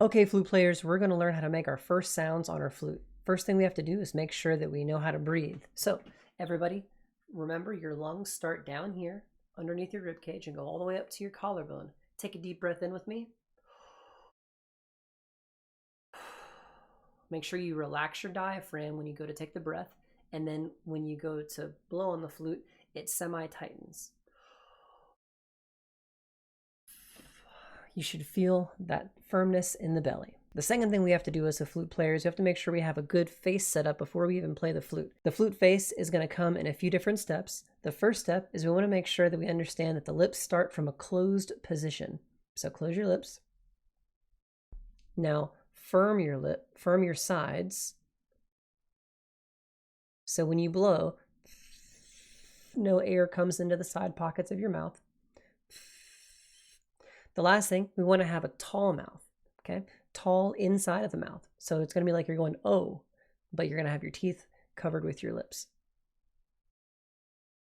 Okay, flute players, we're going to learn how to make our first sounds on our flute. First thing we have to do is make sure that we know how to breathe. So, everybody, remember your lungs start down here underneath your rib cage and go all the way up to your collarbone. Take a deep breath in with me. Make sure you relax your diaphragm when you go to take the breath, and then when you go to blow on the flute, it semi-tightens. You should feel that firmness in the belly. The second thing we have to do as a flute player is we have to make sure we have a good face set up before we even play the flute. The flute face is going to come in a few different steps. The first step is we want to make sure that we understand that the lips start from a closed position. So close your lips. Now firm your sides. So when you blow, no air comes into the side pockets of your mouth. The last thing, we want to have a tall mouth, okay? Tall inside of the mouth. So it's going to be like you're going, oh, but you're going to have your teeth covered with your lips.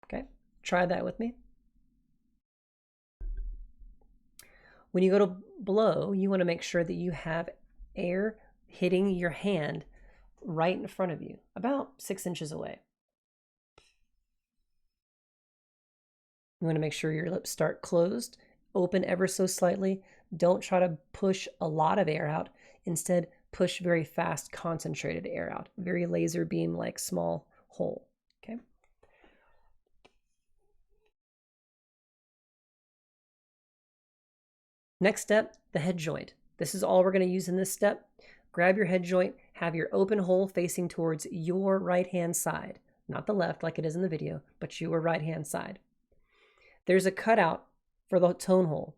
Okay, try that with me. When you go to blow, you want to make sure that you have air hitting your hand right in front of you, about 6 inches away. You want to make sure your lips start closed, open ever so slightly. Don't try to push a lot of air out. Instead, push very fast, concentrated air out. Very laser beam like small hole. Okay. Next step, the head joint. This is all we're going to use in this step. Grab your head joint, have your open hole facing towards your right-hand side. Not the left like it is in the video, but your right-hand side. There's a cutout for the tone hole.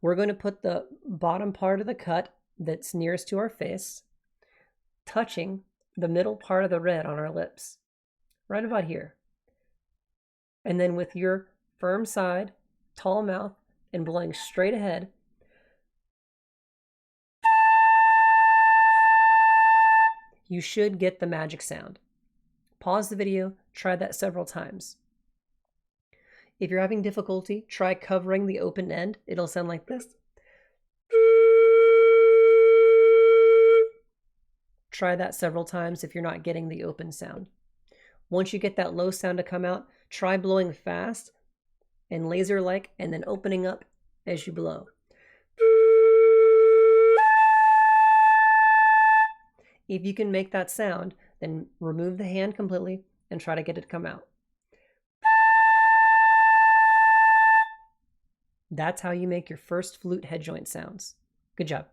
We're going to put the bottom part of the cut that's nearest to our face, touching the middle part of the red on our lips, right about here. And then with your firm side, tall mouth, and blowing straight ahead, you should get the magic sound. Pause the video, try that several times. If you're having difficulty, try covering the open end. It'll sound like this. Try that several times if you're not getting the open sound. Once you get that low sound to come out, try blowing fast and laser-like and then opening up as you blow. If you can make that sound, then remove the hand completely and try to get it to come out. That's how you make your first flute head joint sounds. Good job.